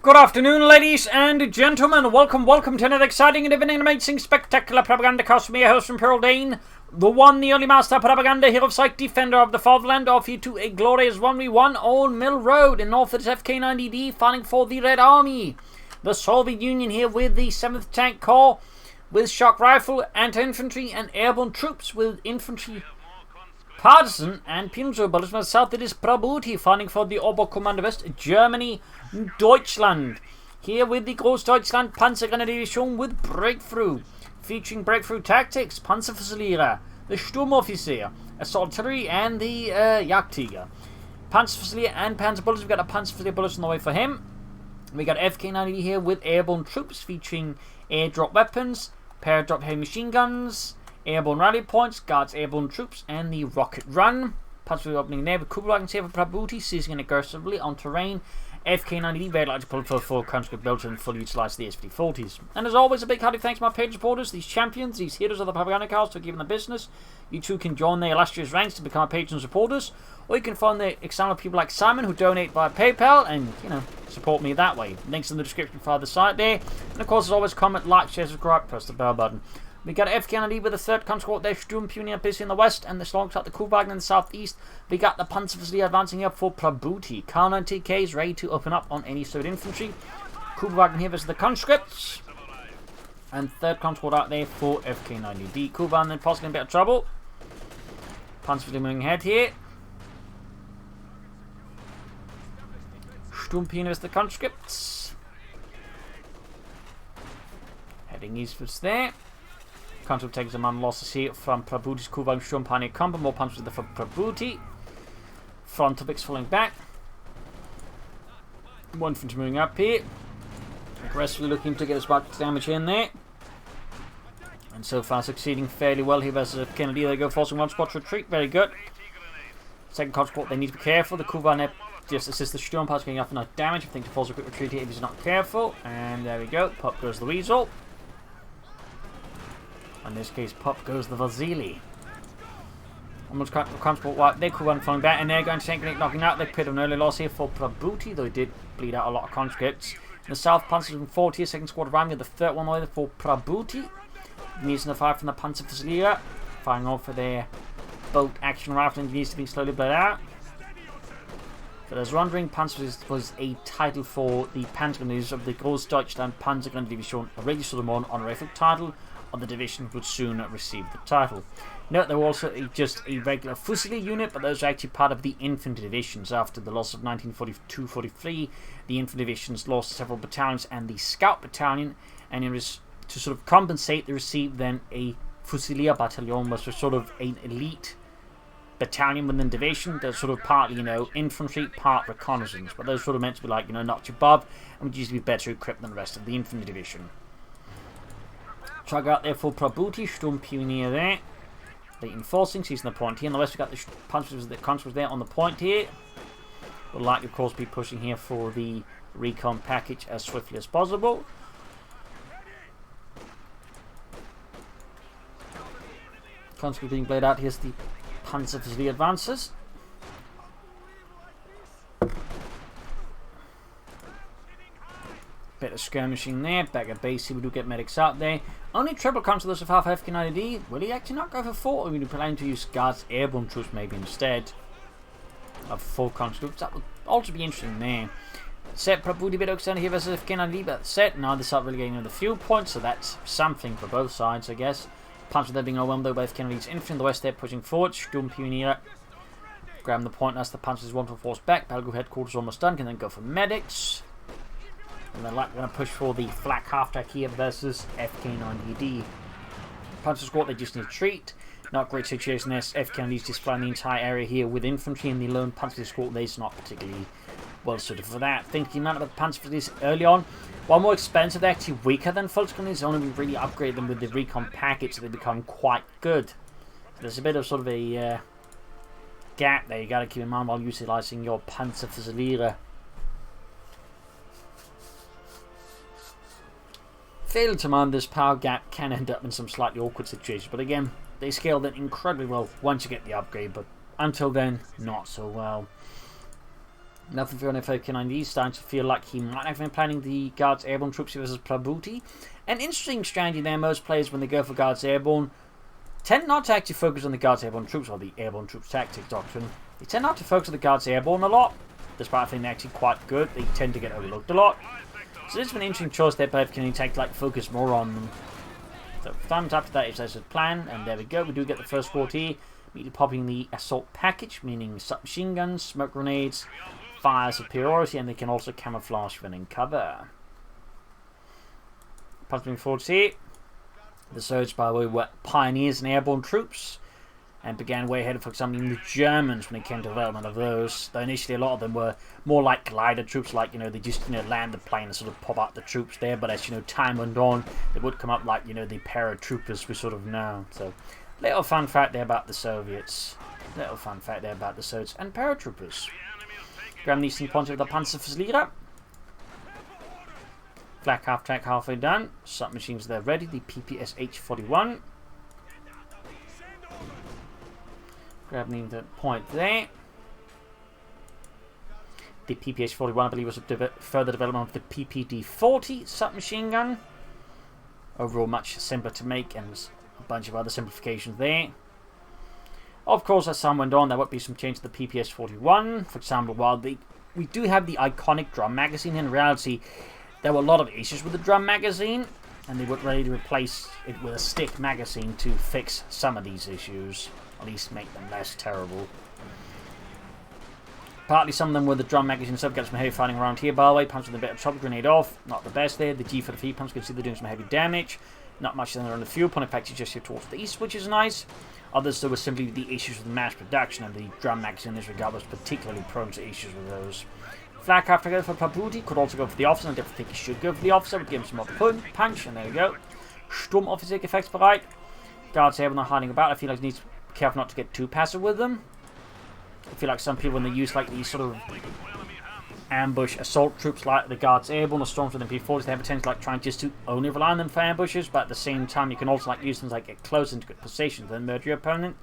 Good afternoon, ladies and gentlemen. Welcome to another exciting and amazing, spectacular Propagandacast from your host from Pearl Dane, the one, the only master propaganda hero of sight, defender of the fatherland, off you to a glorious 1v1 on Mill Road in north of FK9DD, fighting for the Red Army. The Soviet Union here with the 7th Tank Corps, with shock rifle, anti-infantry and airborne troops, with infantry, partisan and Pinzer bullets. From the south it is Prabuty fighting for the Oberkommando Germany, Deutschland. Here with the Großdeutschland Panzergrenadier with Breakthrough, featuring Breakthrough Tactics, Panzerfusilier, the Sturmoffizier, Assault Artillery and the Jagdtiger. Panzerfusilier and Panzer bullets. We've got a Panzerfusilier bullets on the way for him. We got FK9DD here with airborne troops, featuring airdrop weapons, paradrop heavy machine guns, airborne rally points, guards airborne troops, and the rocket run. Panzer opening there with Kublai here for Prabuty, seizing aggressively on terrain. FK9DD very likely to pull for full conscript built and fully utilise the S5040s. And as always, a big hearty thanks to my page supporters, these champions, these heroes of the Propagandacast for giving the business. You too can join their illustrious ranks to become our patrons supporters, or you can find the example of people like Simon who donate via PayPal and, support me that way. Links in the description for the site there. And of course, as always, comment, like, share, subscribe, press the bell button. We got FK9DD with the 3rd conscript there, Sturmpioner busy in the west, and the alongside the Kuhwagen in the southeast. We got the Panzerfusilier advancing up for Prabuty. K9TKs ready to open up on any Soviet infantry. Kuhwagen here versus the conscripts. And 3rd conscript out there for FK9DD. Kuhwagen then possibly in a bit of trouble. Panzerfusilier moving ahead here. Sturmpioner versus the conscripts. Heading eastwards there. Conscript takes a man losses here from Prabuty's Kuhwagen Sturmpioner combo. More punches for Prabuty. Front topics falling back. One infantry moving up here. Aggressively looking to get as much damage in there. And so far succeeding fairly well here versus Kennedy. They go forcing one spot to retreat. Very good. Second conscript, they need to be careful. The Kuhwagen just assists the Sturmpioner getting off enough damage. I think to force a quick retreat here if he's not careful. And there we go. Pop goes the Weasel. In this case, pop goes the Vasily. Almost conscript wipe. They could run falling back, and they're going to take knocking out. They put an early loss here for Prabuty, though he did bleed out a lot of conscripts. In the south, Panzer 40, 2nd squad Ram, the 3rd one over for Prabuty. Using the fire from the Panzerfusilier, firing off for their boat action rifle engineers to be slowly bled out. For those wondering, Panzer was a title for the Panzergrenadiers of the Großdeutschland Panzergrenadier, a registered one honorific title. The division would soon receive the title. Note they were also just a regular Fusilier unit, but those were actually part of the infantry divisions. After the loss of 1942-43, the infantry divisions lost several battalions and the scout battalion, and it was to sort of compensate, they received then a Fusilier battalion, which was sort of an elite battalion within the division. They're sort of partly, infantry, part reconnaissance, but those sort of meant to be like, notch above, and would usually be better equipped than the rest of the infantry division. Trug out there for Prabuty, Sturmpioner there. Late enforcing, seizing the point here. On the west, we've got the punches, the conscripts there on the point here. Will likely, of course, be pushing here for the recon package as swiftly as possible. Conscript being played out. Here's the Panzerfusilier advances. Bit of skirmishing there, back at base here, we do get medics out there. Only triple conscripts of half FK9DD. Will he actually not go for 4? Or will he plan to use guards airborne troops maybe instead of 4 conscripts? That would also be interesting there. Set Prabuty bit extended here versus FK9DD, but set now they start really getting the fuel points, so that's something for both sides, I guess. Punch with them being overwhelmed though by FK9DD's infantry in the west there, pushing forward. Sturmpioner grabbing the point as the punches one for force back. Belgrade headquarters almost done, can then go for medics. And they're likely going to push for the flak half-track here versus FK9DD. Panzer squad, they just need to retreat. Not a great situation there. FK9DD's just flying the entire area here with infantry, and the lone Panzer squad, they're not particularly well suited for that. Think the amount of the Panzers early on, while more expensive, they're actually weaker than Volksgrenadiers. Only we really upgrade them with the recon package, so they become quite good. So there's a bit of sort of a gap there you got to keep in mind while utilising your Panzerfusilier. Failing to mind this power gap can end up in some slightly awkward situations, but again, they scaled it incredibly well once you get the upgrade, but until then, not so well. Nothing for FK9DD, starting to feel like he might have been planning the Guards Airborne troops versus Prabuty. An interesting strategy there. Most players, when they go for Guards Airborne, tend not to actually focus on the Guards Airborne troops or the Airborne Troops Tactics Doctrine. They tend not to focus on the Guards Airborne a lot, despite I think they're actually quite good. They tend to get overlooked a lot. So this is an interesting choice there by FK9DD to like focus more on them. So thumbs up to that if that's his plan, and there we go. We do get the first squad here. Immediately popping the assault package, meaning submachine guns, smoke grenades, fire superiority, and they can also camouflage when in cover. Punching forwards here. The Surge, by the way, were pioneers in airborne troops and began way ahead of, for example, the Germans when it came to development of those. Though initially a lot of them were more like glider troops, like, they just, land the plane and sort of pop out the troops there. But as, time went on, they would come up like, the paratroopers we sort of know. So, little fun fact there about the Soviets. Little fun fact there about the Soviets and paratroopers. Grab these points with the Panzerverleger. Flak half track halfway done. Submachines there ready. The PPSH-41. Grabbing the point there. The PPSH-41, I believe, was a further development of the PPD-40 submachine gun. Overall, much simpler to make, and a bunch of other simplifications there. Of course, as time went on, there would be some change to the PPS-41. For example, while we do have the iconic drum magazine, in reality, there were a lot of issues with the drum magazine, and they were ready to replace it with a stick magazine to fix some of these issues, at least make them less terrible. Partly some of them were the drum magazine itself. Got some heavy fighting around here, by the way. Punch with a bit of top grenade off. Not the best there. The G for the feet punch. You can see they're doing some heavy damage. Not much then on the fuel point. In fact, it's just here towards the east, which is nice. Others, there were simply the issues with mass production, and the drum magazine in this regard was particularly prone to issues with those. Flak after go for Prabuty. Could also go for the officer. I definitely think he should go for the officer. Would give him some more punch, and there we go. Sturmoffizier effectsbereit. Guards here, not hiding about. I feel like he needs to be careful not to get too passive with them. I feel like some people, when they use like these sort of ambush assault troops like the Guards Airborne or Storms with MP40s, they have a tendency like trying just to only rely on them for ambushes, but at the same time you can also like use them to like get close into good positions and murder your opponent,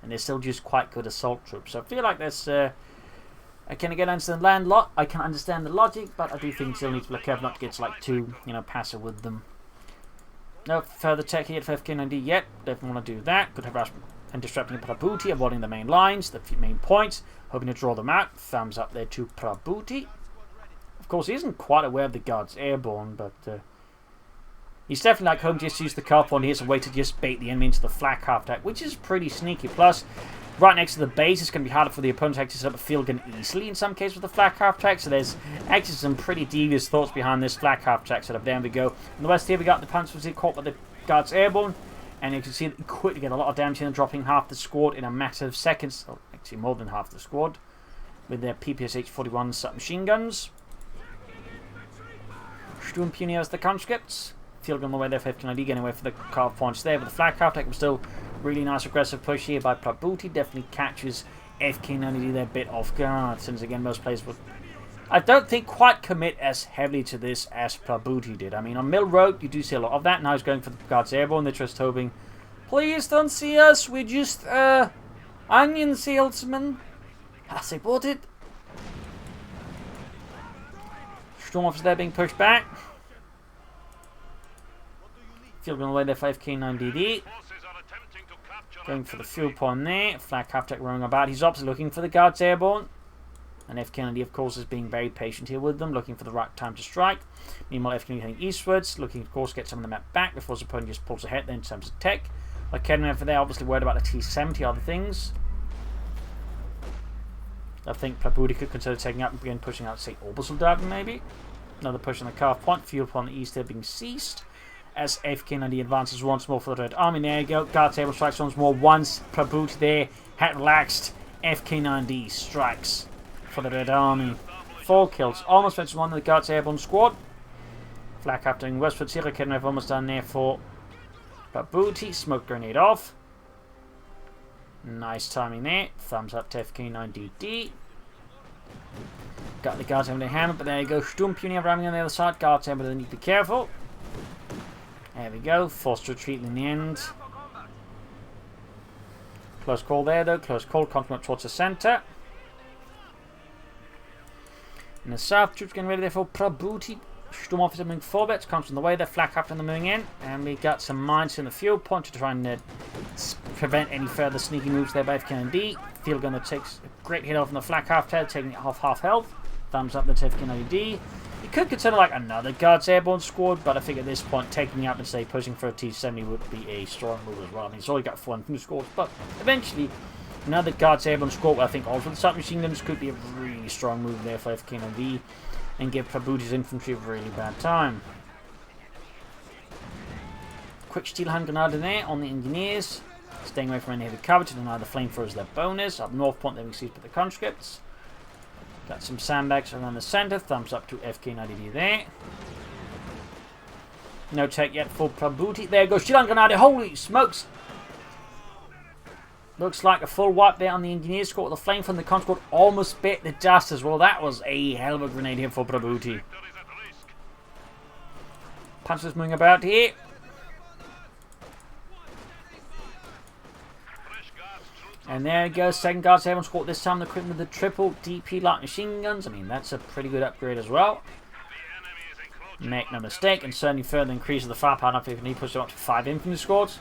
and they're still just quite good assault troops. So I feel like there's I can again understand I can understand the logic, but I do think still need to be careful not to get like too passive with them. No further tech here for FK9DD yet. Definitely want to do that. Could harass and disrupting Prabuty, avoiding the main lines, the main points, hoping to draw them out. Thumbs up there to Prabuty. Of course, he isn't quite aware of the Guards Airborne, but he's definitely like home to just use the car point. He has a way to just bait the enemy into the flak half attack, which is pretty sneaky. Plus, right next to the base, it's going to be harder for the opponent to actually set up a field gun easily in some cases with the flak half attack. So there's actually some pretty devious thoughts behind this flak half attack setup. There we go. In the west here, we got the Panzerverleger caught by the Guards Airborne. And you can see that he quickly get a lot of damage in, dropping half the squad in a matter of seconds. Oh, actually more than half the squad. With their PPSH-41 submachine guns. Sturmpioneers the conscripts. Field gun on the way there for FK9DD, getting away for the carve points there. But the flag half attack was still really nice aggressive push here by Prabuty. Definitely catches FK9DD there a bit off guard. Since again, most players would, I don't think, quite commit as heavily to this as Prabuty did. I mean, on Mill Road, you do see a lot of that. Now he's going for the Guards Airborne. They're just hoping, please don't see us. We're just, onion salesmen. As I put it. Storm officers there being pushed back. Field gun away there for FK9DD. Going for the fuel point there. Flak half tech running about. He's obviously looking for the Guards Airborne. And FK9DD, of course, is being very patient here with them, looking for the right time to strike. Meanwhile, FK9DD heading eastwards, looking, of course, to get some of the map back before his opponent just pulls ahead then in terms of tech. Like Kedman over there, obviously worried about the T-70, other things. I think Prabuty could consider taking up and begin pushing out, say, Obersoldaten, maybe. Another push on the carve point, fuel upon the east there being ceased. As FK9DD advances once more for the Red Army. There you go, Guards Airborne strikes once more. Once Prabuty there had relaxed, FK9DD strikes for the Red Army. 4 kills. Almost finished one of the Guards Airborne squad. Flak up doing westward. Zero Kedman almost done there for Prabuty. Smoke grenade off. Nice timing there. Thumbs up to FK9DD. Got the Guards Airborne hammer, but there you go. Sturmpioneer ramming on the other side. Guards Airborne, they need to be careful. There we go. Forced retreat in the end. Close call there though. Close call. Coming up towards the centre. In the south, troops getting ready there for Prabuty. Storm officer moving forward, comes from the way, they're flak after them moving in. And we got some mines in the fuel point to try and prevent any further sneaky moves there by FK9DD. Field gun that takes a great hit off on the flak half tail, taking it off half health. Thumbs up to FK9DD. You could consider like another Guards Airborne squad, but I think at this point taking out and say pushing for a T70 would be a strong move as well. I mean, it's already got 4 infantry squads, but eventually another Guards Airborne squad, I think also the submachine guns could be a really strong move there for FK9DD. And give Prabuty's infantry a really bad time. Quick steel hand grenade in there on the engineers. Staying away from any heavy cover to deny the flamethrowers their bonus. Up north point, they received by the conscripts. Got some sandbags around the center. Thumbs up to FK9DD there. No take yet for Prabuty. There goes steel hand grenade. Holy smokes! Looks like a full wipe there on the engineer squad. The flame from the con squad almost bit the dust as well. That was a hell of a grenade here for Prabuty. Panzers moving about here. And there it goes. Second Guards Airborne squad. This time equipped with the triple DP light machine guns. I mean, that's a pretty good upgrade as well. Make no mistake, and certainly further increases the firepower if you can push it up to 5 infantry squads.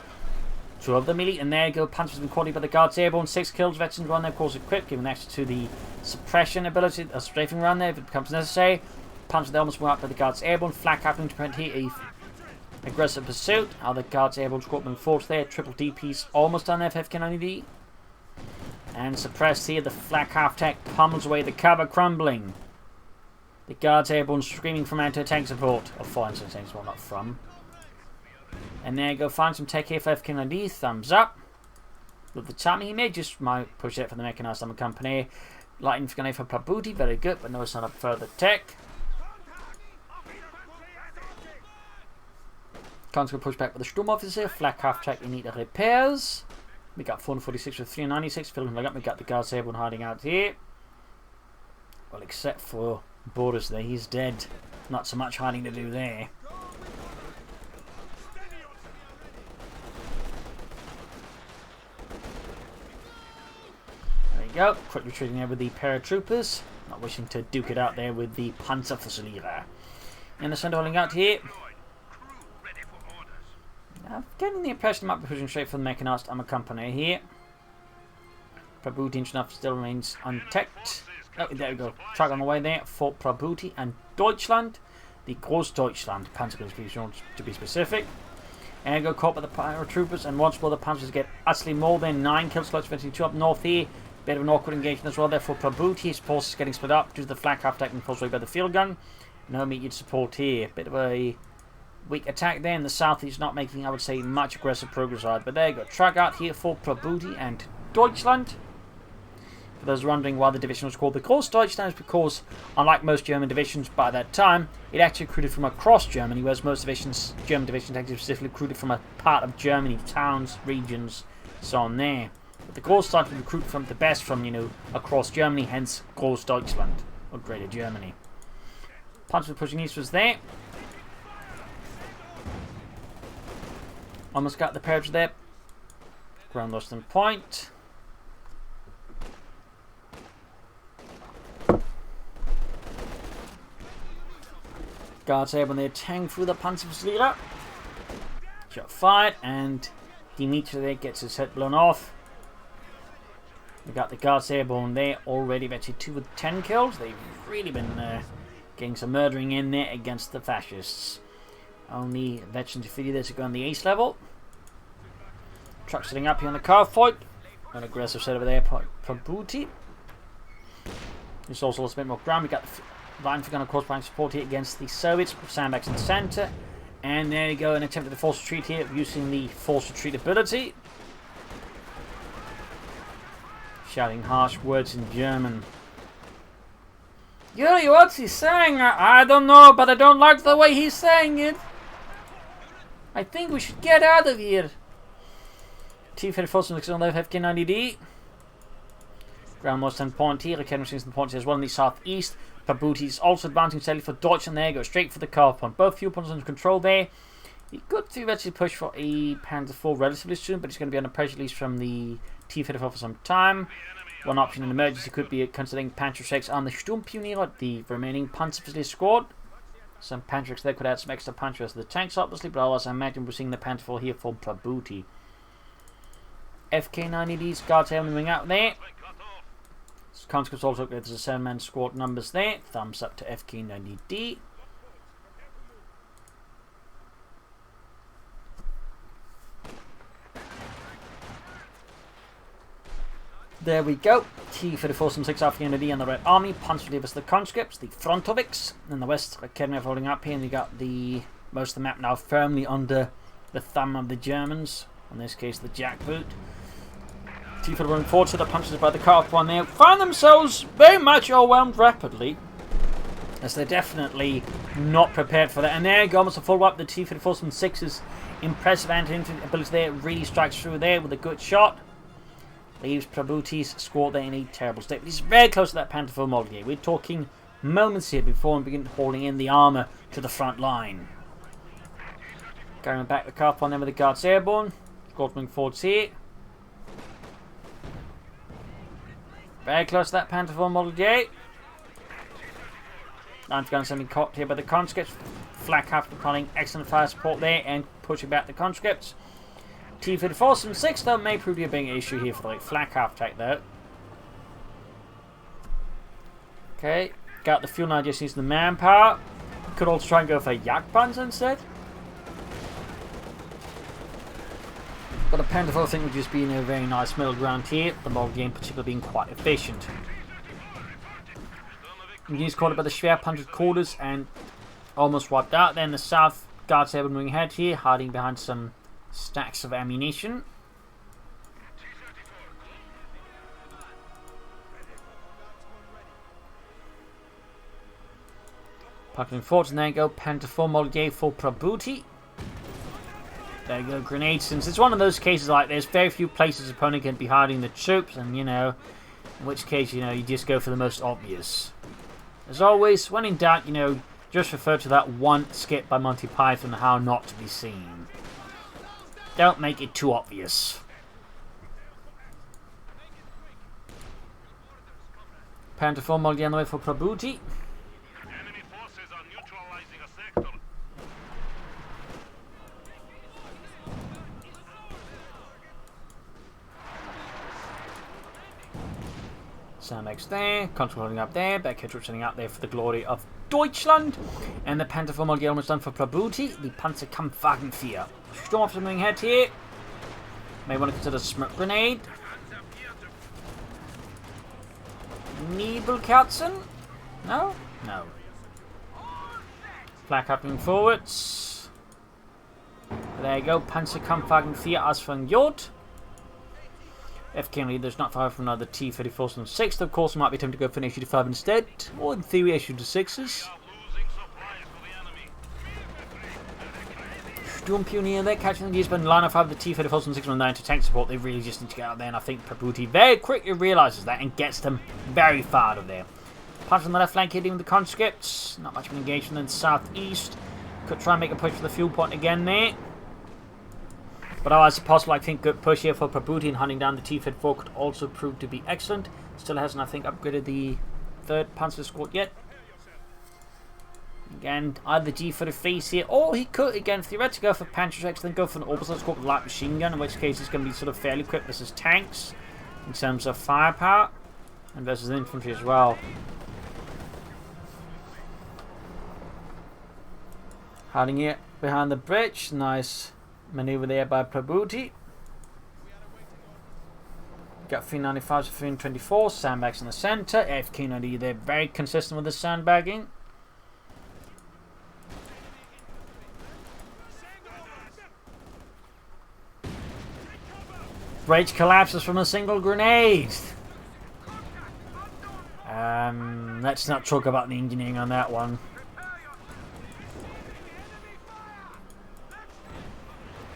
2 of them elite, and there you go. Panzers been qualified by the Guards Airborne. 6 kills, veterans run there, of course, equipped, giving access to the suppression ability, a strafing run there if it becomes necessary. Panzers they almost went up by the Guards Airborne. Flak happening to prevent here a aggressive pursuit. Other Guards Airborne squadron force there. Triple DPs almost done there for FK9DD. And suppressed here. The flak half tech pummels away the cover, crumbling. The Guards Airborne screaming from anti-tank support. Or for anti-tank support, not from. And there you go, find some tech here for FK9DD, thumbs up. With the timing he made, just might push it for the mechanized armor company. Light infantry for Prabuty, very good, but no sign of further tech. Cons going to push back with the Sturm Officer, flak half tech in need of repairs. We got 446 with 396, filling like up, we got the Guards Airborne hiding out here. Well, except for Boris there, he's dead. Not so much hiding to do there. Go. Quick retreating there with the paratroopers. Not wishing to duke it out there with the Panzerfusilierer. In the centre holding out here. I'm getting the impression I might be pushing straight for the mechanized armor company here. Prabuty enough still remains untech. Oh, there we go. Truck on the way there for Prabuty and Deutschland. The Großdeutschland Panzer to be specific. And go caught by the paratroopers, and once more the Panzers get utterly more than 9 kill slots, eventually 2 up north here. Bit of an awkward engagement as well there for Prabuty. His forces getting split up due to the flak half attack and forced away by the field gun. No immediate support here. Bit of a weak attack there in the south. He's not making, I would say, much aggressive progress either. But there you go. Truck out here for Prabuty and Deutschland. For those wondering why the division was called the Großdeutschland, is because, unlike most German divisions by that time, it actually recruited from across Germany, whereas most German divisions actually specifically recruited from a part of Germany, towns, regions, so on there. But the Großdeutschland would recruit from the best from, across Germany, hence Großdeutschland, or Greater Germany. Panzer pushing eastwards there. Almost got the parapet there. Ground lost in point. Guards Airborne there, tang through the Panzerfusilierer. Shot fired, and Dimitri there gets his head blown off. We got the Guards Airborne there already, actually 2 with 10 kills. They've really been getting some murdering in there against the fascists. Only veterans defeated there to go on the ace level. Truck sitting up here on the car fight. An aggressive set over there for Prabuty. There's also lost a bit more ground. We got the Rheinfigure on course playing support here against the Soviets. Sandbags in the centre. And there you go, an attempt at the forced retreat here using the forced retreat ability. Shouting harsh words in German. Yuri, what's he saying? I don't know, but I don't like the way he's saying it. I think we should get out of here. T-34 forces on the FK9DD. Ground lost 10 point here. Academy machines in the points as well in the southeast. Prabuty is also advancing steadily for Deutschland there. Go straight for the car point. Both fuel points under control there. He could theoretically push for a Panzer IV relatively soon, but he's going to be under pressure at least from the T-34 for some time. One option in emergency could be considering Panzerschrecks on the Sturmpionier, the remaining Panzer squad. Some Panzerschrecks there could add some extra punches to the tanks, obviously, but otherwise I imagine we're seeing the Panzer here for Prabuty. FK9DD's guards aiming out there. Conscripts also get the 7-man squad numbers there. Thumbs up to FK9DD. There we go. T-34 and 6 FK9DD and the Red Army. Panzer Division the conscripts, the Frontovics. In the west, Academy holding up here, and you got the most of the map now firmly under the thumb of the Germans. In this case, the jackboot. T-34 running forward, so the punches by the car one there find themselves very much overwhelmed rapidly, as they're definitely not prepared for that. And there you go, almost a full wipe. The T-34 from 6's impressive anti-infantry ability there really strikes through there with a good shot. Leaves Prabuty's squad there in a terrible state. But he's very close to that Panther IV model here. We're talking moments here before we begin hauling in the armour to the front line. Going back the car on them with the guards airborne. Squad moving forwards here. Very close to that Panther IV model gate. Ninth gun sending caught here by the conscripts. Flak after calling excellent fire support there and pushing back the conscripts. T-34 and 6 though may prove to be a big issue here for the flak half attack though. Okay, got the fuel now, just needs the manpower. Could also try and go for Jagdpanzer instead. But a Panther IV thing would just be in a very nice middle ground here. The model game particularly being quite efficient. He's caught by the Schwerpanzer quarters and almost wiped out. Then the south guards have been moving ahead here, hiding behind some stacks of ammunition. Puckling forwards, and there you go, Panther IV model gate for Prabuty. There you go, grenades. Since it's one of those cases like there's very few places opponent can be hiding the troops, and you know, in which case, you know, you just go for the most obvious. As always, when in doubt, you know, just refer to that one skit by Monty Python, How Not to Be Seen. Don't make it too obvious. Panther IV model on the way for Prabuty. Enemy forces are neutralizing a sector. Samex there, control holding up there, Backhead sending out there for the glory of Deutschland, and the Panther IV model almost done for Prabuty, the Panzerkampfwagen 4. Sturmofficer moving ahead here. May want to consider smoke grenade. Nebelkerzen? No? No. Flak happening forwards. There you go, Panzerkampfwagen 4 as von Jod. FK9DD, there's not far from another T-34 and 6. Of course, we might be tempted to go for an HU-5 instead. Or in theory, HU-6s. Sturmpionier there, catching the gears, but in line of 5 the T-34 and 6 on 9 to tank support. They really just need to get out there, and I think Prabuty very quickly realises that and gets them very far out of there. Punch on the left flank, hitting the conscripts. Not much of an engagement in the southeast. Could try and make a push for the fuel point again there. But otherwise, possible, I think, good push here for Prabuty, and hunting down the T-34 could also prove to be excellent. Still hasn't, I think, upgraded the 3rd Panzer squad yet. Again, either G for the face here, or he could, again, theoretically go for Panzerschrecks, then go for an orbital squad with light machine gun, in which case it's going to be sort of fairly quick versus tanks in terms of firepower, and versus infantry as well. Hiding here behind the bridge, nice maneuver there by Prabuty. Got 395 to 324, sandbags in the centre. FK9DD, they're very consistent with the sandbagging. Bridge collapses from a single grenade. Let's not talk about the engineering on that one.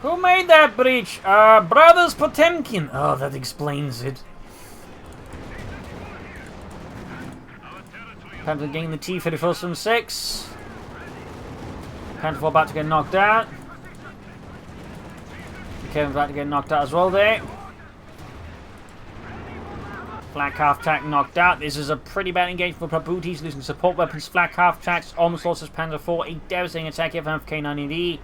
Who made that bridge? Brothers Potemkin. Oh, that explains it. Panther getting the T-34 from 6. Panther about to get knocked out. Kevin's about to get knocked out as well there. Flak half-track knocked out. This is a pretty bad engagement for Prabuty. He's losing support weapons. Flak half-tracks almost lost his Panzer IV. A devastating attack here from FK9DD.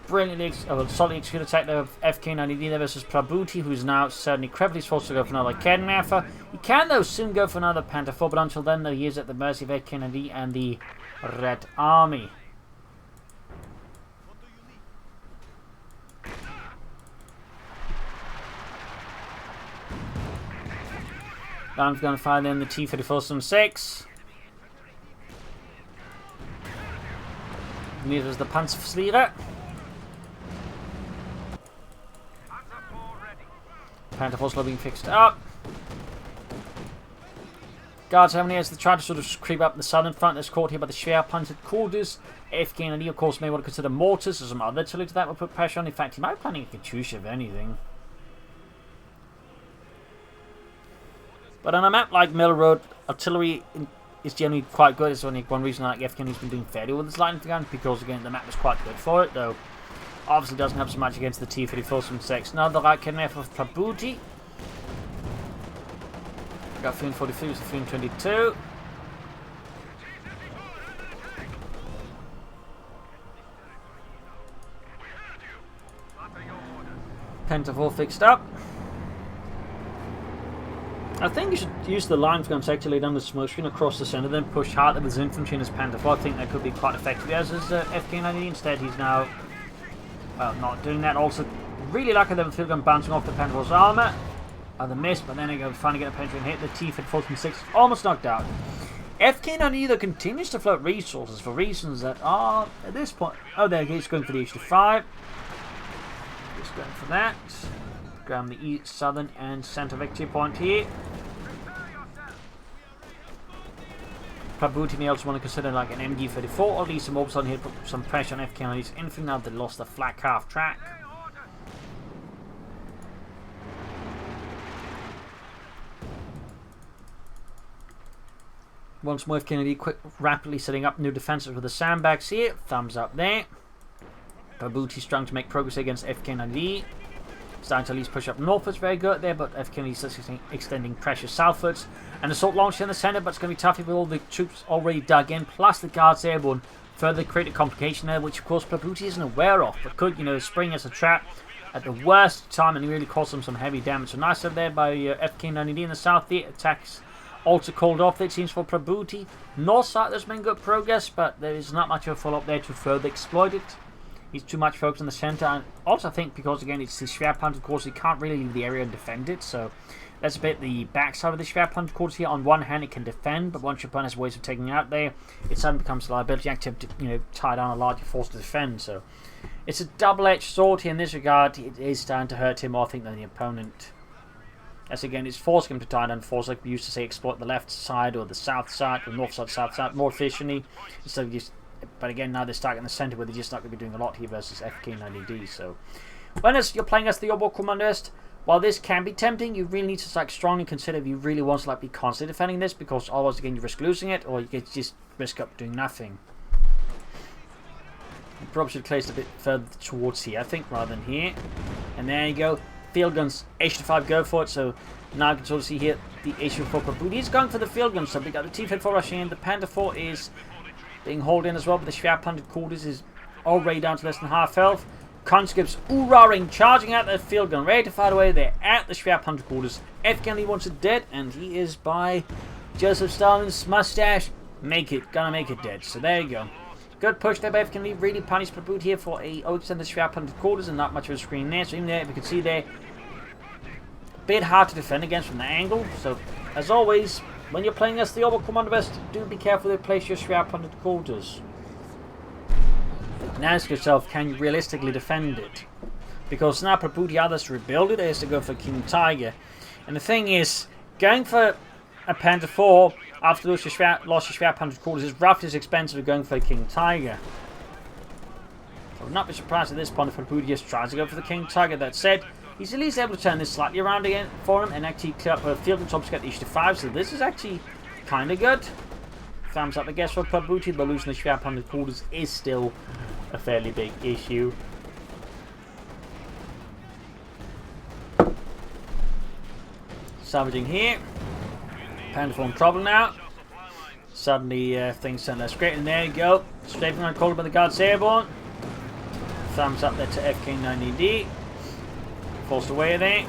Brilliantly, solidly executed attack there of FK9DD there versus Prabuty, who's now certainly creditably forced to go for another Kernwerfer. He can, though, soon go for another Panther IV, but until then, though, he is at the mercy of FK9DD and the Red Army. Now I'm going to fire then the T-34-6. Neither is the Panzerflieger. Panther IV being fixed up. Guards having as they try to sort of creep up the southern front. That's caught here by the Schwerpanzer quarters. FK9DD, of course, may want to consider mortars or some other artillery that will put pressure on. In fact, he might be planning a Katyusha, if anything. But on a map like Mill Road, artillery is generally quite good. It's only one reason like FK9DD's been doing fairly well with his line gun, because again the map is quite good for it, though obviously doesn't have so much against the T-34-6. Now the right cannon of Prabuty. Got 343 to 322. Panther IV fixed up. I think you should use the line gun to actually lay down the smoke screen across the centre, then push hard at his infantry and his Panther IV. I think that could be quite effective as is FK9DD. Instead, he's now, well, not doing that. Also, really lucky that the field gun bouncing off the Panther IV's armour. The miss, but then again, finally get a penetrating hit. The T-34-6 almost knocked out. FK9DD, though, continues to float resources for reasons that are, at this point, oh, there he's going for the H-5. He's going for that. Grab the east, southern and centre victory point here. Prabuty may also want to consider like an MG-34, or at least some orbs on here to put some pressure on FK9DD's infantry now they lost the flak half track. Once more FK9DD rapidly setting up new defences with the sandbags here. Thumbs up there. Prabuty struggling to make progress against FK9DD. Starting to at least push up northwards, very good there, but FK9DD is extending pressure southwards. An assault launch in the centre, but it's going to be tough with all the troops already dug in, plus the guards airborne. Further create a complication there, which of course Prabuty isn't aware of, but could, spring as a trap at the worst time and really cause them some heavy damage. So nice over there by FK9DD in the south there. Attacks also called off, it seems, for Prabuty. North side there's been good progress, but there is not much of a follow-up there to further exploit it. He's too much focused on the centre, and also I think because again it's the Schwerpanzer quarters, he can't really leave the area and defend it, so that's a bit the backside of the Schwerpanzer quarters here. On one hand it can defend, but once your opponent has ways of taking it out there, it suddenly becomes a liability active to tie down a larger force to defend. So it's a double-edged sword here in this regard. It is starting to hurt him more, I think, than the opponent. As again, it's forcing him to tie down force, like we used to say, exploit the left side or the south side, or north side, south side more efficiently, instead of just. But again, now they're stuck in the centre where they're just not going to be doing a lot here versus FK9DD. So, when you're playing as the Obo Commanderist, while this can be tempting, you really need to strongly consider if you really want to be constantly defending this, because otherwise, again, you risk losing it, or you could just risk up doing nothing. You probably should place it a bit further towards here, I think, rather than here. And there you go. Field guns, H-5 go for it. So now you can sort of see here the H-4 Prabuty. He's going for the field guns, so we got the T-34 rushing in. The Panther IV is being hauled in as well, but the Schwerpanzer quarters is already down to less than half health. Conscripts ooh-roaring, charging out their field gun, ready to fire away there at the Schwerpanzer quarters. FK9DD wants it dead, and he is by Joseph Stalin's mustache. Gonna make it dead. So there you go. Good push there by FK9DD, really punished Prabuty here for a overextended Schwerpanzer quarters, and not much of a screen there. So even there, if you can see there, a bit hard to defend against from the angle. So as always, when you're playing as the Oberkommandobest, do be careful to place your Schwerpanzer quarters. Now ask yourself, can you realistically defend it? Because now Prabuty others to rebuild it, has to go for King Tiger. And the thing is, going for a Panther IV after lost your Schwerpanzer quarters is roughly as expensive as going for a King Tiger. I would not be surprised at this point if Prabuty just tries to go for the King Tiger. That said, he's at least able to turn this slightly around again for him and actually clear up a field and to get the H-5, so this is actually kind of good. Thumbs up, I guess, for Prabuty, but losing the Schwerpanzer quarters is still a fairly big issue. Salvaging here. Panther 4 in trouble now. Suddenly things turn less great, and there you go. Strafing on called by the Guards Airborne. Thumbs up there to FK9DD. Forced away there.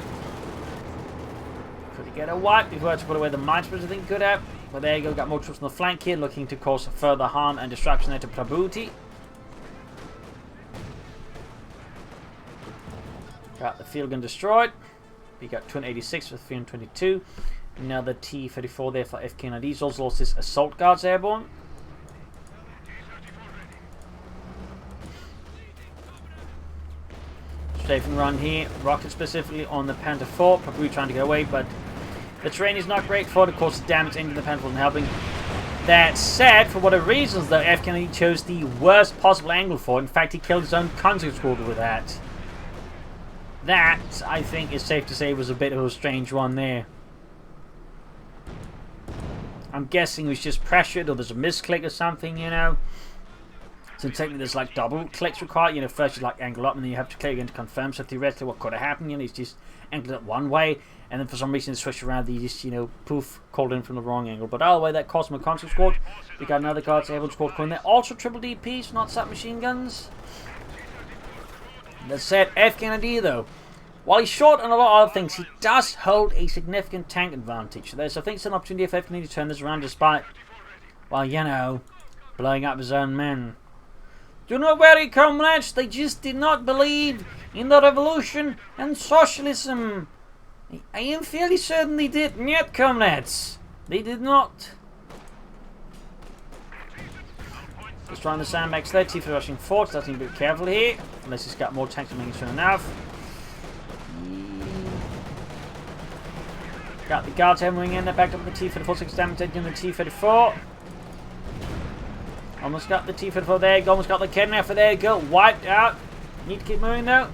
Could he get a wipe before I had to put away the mine spreads? I think could have. But there you go, got more troops on the flank here, looking to cause further harm and destruction there to Prabuty. Got the field gun destroyed. We got 286 with 322. Another T-34 there for FK9DD. He's also lost his Assault Guards Airborne. Strafing run here. Rocket specifically on the Panther 4. Probably trying to get away, but the terrain is not great for it. Of course, damage into the Panther 4 and helping. That said, for whatever reasons, though, FK9DD chose the worst possible angle for it. In fact, he killed his own contact squad with that. That, I think, is safe to say was a bit of a strange one there. I'm guessing he was just pressured, or there's a misclick or something, you know. So technically there's like double clicks required. You know, first you like angle up and then you have to click again to confirm. So theoretically what could have happened, you know, he's just angled it one way and then for some reason it switched around, he just, you know, poof, called in from the wrong angle. But either way, that cost him a contact squad. We got another Guards Airborne squad coming there. Also triple DPs, not submachine guns. That said, FK9DD though, while he's short on a lot of other things, he does hold a significant tank advantage. So there's, I think, it's an opportunity for FK9DD to turn this around despite, well, you know, blowing up his own men. Do not worry, comrades, they just did not believe in the revolution and socialism. I am fairly certain they did. Yet, comrades, they did not. Just trying to sandbags there. T for rushing forward, so that's a bit careful here. Unless he's got more tanks than soon enough. Got the Guards hammering in there, backed up with the T-34, 6 damage taking the T-34. Almost got the T-34 there, almost got the Kidnapper there, go, wiped out. Need to keep moving though.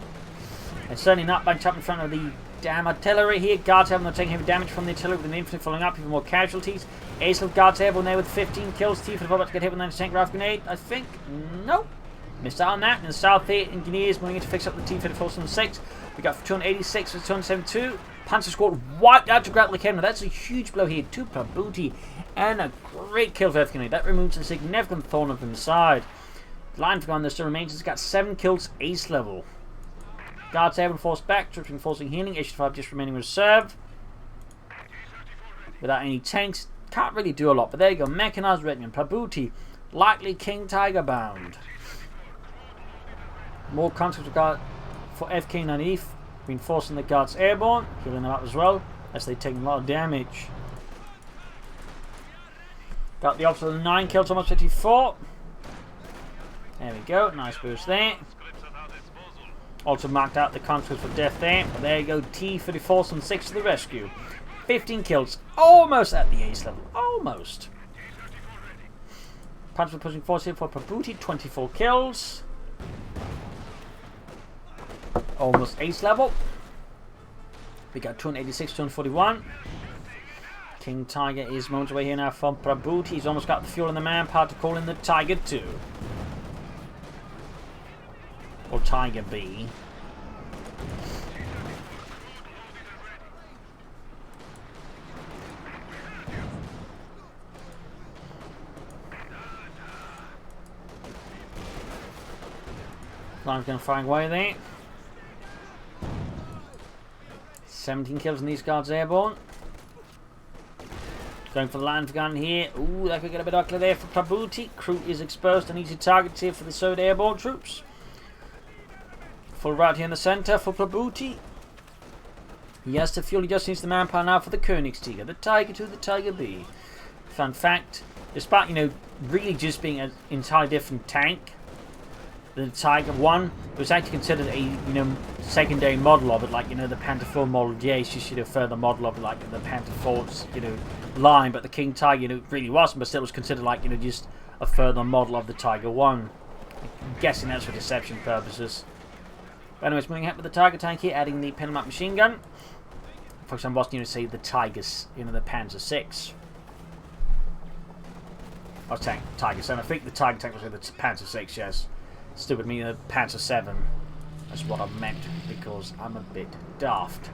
And certainly not bunched up in front of the damn artillery here. Guards Airborne taking heavy damage from the artillery with an infantry following up, even more casualties. Ace of Guards Airborne there with 15 kills. T-34 about to get hit with an anti-tank rifle grenade, I think. Nope. Missed out on that. In the south here, engineers moving in to fix up the T-34 on 6. We got 286 with 272. Panzer squad wiped out to grapple the cannon. That's a huge blow here to Prabuty. And a great kill for FK9DD. That removes a significant thorn of inside. The line for gun there still remains. It's got 7 kills, ace level. Guards Airborne forced back, troops reinforcing healing. H5 just remaining reserved. Without any tanks. Can't really do a lot. But there you go. Mechanized regiment. Prabuty. Likely King Tiger bound. More contact regard for FK9DD. Reinforcing the Guards Airborne. Healing them up as well. As they take a lot of damage. Got the officer 9 kills, almost 54. There we go, nice boost there. Also marked out the contact for death there. But there you go, T-34 and 6 to the rescue. 15 kills, almost at the ace level, almost. Punch pushing forward here for Prabuty, 24 kills. Almost ace level. We got 286, 241. King Tiger is moments away here now from Prabuty. He's almost got the fuel and the manpower to call in the Tiger 2. Or Tiger B. Line's going to fire away there. 17 kills in these Guards Airborne. Going for the line for gun here. Ooh, that could get a bit ugly there for Prabuty. Crew is exposed. An easy target here for the Soviet Airborne troops. Full route here in the center for Prabuty. He has the fuel. He just needs the manpower now for the Königstiger. The Tiger 2, the Tiger B. Fun fact, despite, you know, really just being an entirely different tank, the Tiger 1 was actually considered a, you know, secondary model of it, like, you know, the Panther 4 model. Yeah, it's just, you know, further model of it, like the Panther 4's, you know, line. But the King Tiger, you know, really wasn't, but still was considered like, you know, just a further model of the Tiger 1. I'm guessing that's for deception purposes. But anyways, moving ahead with the Tiger tank here, adding the Penelmap machine gun. For example, I was going to say the Tigers, you know, the Panzer 6. Oh, Tiger 7. I think the Tiger tank was the Panzer 6, yes. Stupid me, the Panzer 7. That's what I meant, because I'm a bit daft.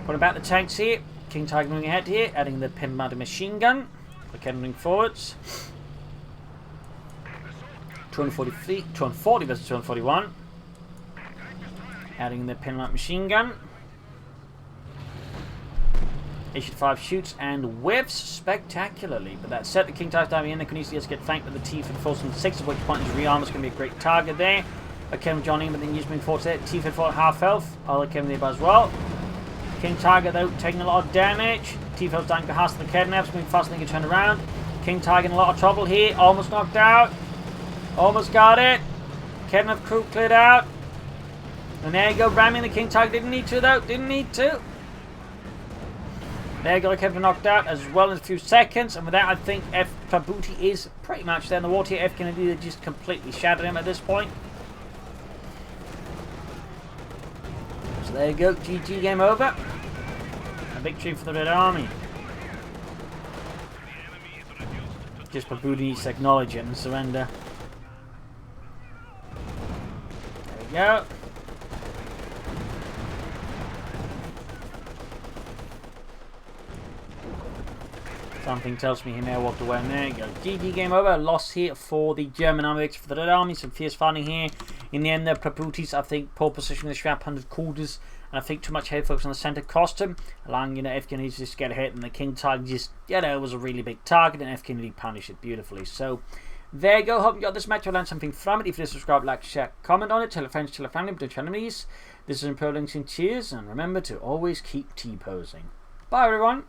What about the tanks here? King Tiger moving ahead here, adding the pin mounted machine gun. Moving forwards. 240 versus 241. Adding the pin mounted machine gun. H5 shoots and whiffs spectacularly. But that said, the King Tiger's diving in. The can easily just get flanked with the T-54 from 6, of which point his rearm is going to be a great target there. Okay, John in, but then he's moving forward there. T-54 at half health. Other Kevin nearby as well. King Tiger, though, taking a lot of damage. T-54's dying past the Kednaps, moving faster than he can turn around. King Tiger in a lot of trouble here. Almost knocked out. Almost got it. Kednap crew cleared out. And there you go, ramming the King Tiger. Didn't need to, though. Didn't need to. There you go, Kevin knocked out as well in a few seconds. And with that, I think Prabuty is pretty much there in the water here. FK9DD just completely shattered him at this point. So there you go, GG, game over. A victory for the Red Army. Just Prabuty needs to acknowledge it and surrender. There we go. Something tells me he may have walked away. And there you go. GG, game over. A loss here for the German army, for the Red Army. Some fierce fighting here. In the end, the Prabuty's, I think, poor position with the Shrap 100 quarters. And I think too much head focus on the center cost him. Allowing, FK9DD to just get ahead. And the King Tiger just, was a really big target. And FK9DD punished it beautifully. So, there you go. Hope you got this match. You'll learn something from it. If you did, subscribe, like, share, comment on it. Tell your friends, tell your family, but tell your enemies. This is Imperial Links in cheers. And remember to always keep T-posing. Bye, everyone.